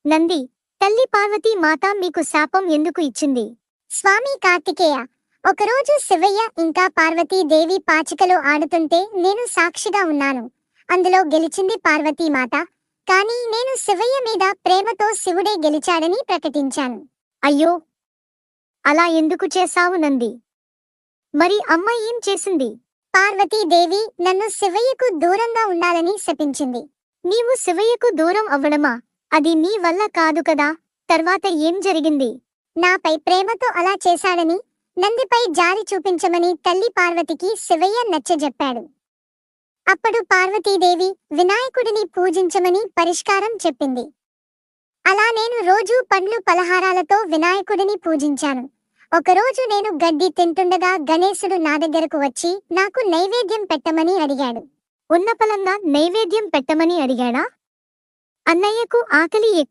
నంది, తల్లి పార్వతీ మాత మీకు శాపం ఎందుకు ఇచ్చింది? స్వామి కార్తికేయ, ఒకరోజు శివయ్య ఇంకా పార్వతీదేవి పాచికలో ఆడుతుంటే నేను సాక్షిగా ఉన్నాను. అందులో గెలిచింది పార్వతీమాత. కానీ నేను శివయ్య మీద ప్రేమతో శివుడే గెలిచాడని ప్రకటించాను. అయ్యో, అలా ఎందుకు చేశావు నంది? మరి అమ్మ ఏం చేసింది? పార్వతీదేవి నన్ను శివయ్యకు దూరంగా ఉండాలని శపించింది. నీవు శివయ్యకు దూరం అవ్వడమా? అది నీ వల్ల కాదు కదా. తర్వాత ఏం జరిగింది? నాపై ప్రేమతో అలా చేశాడని, నందిపై జాలి చూపించమని తల్లి పార్వతికి శివయ్య నచ్చజెప్పాడు. అప్పుడు పార్వతీదేవి వినాయకుడిని పూజించమని పరిష్కారం చెప్పింది. అలా నేను రోజూ పండ్లు పలహారాలతో వినాయకుడిని పూజించాను. ఒకరోజు నేను గడ్డి తింటుండగా గణేశుడు నా దగ్గరకు వచ్చి నాకు నైవేద్యం పెట్టమని అడిగాడు. ఉన్నపలంగా నైవేద్యం పెట్టమని అడిగాడా? అన్నయ్యకు ఆకలి ఎక్కువ.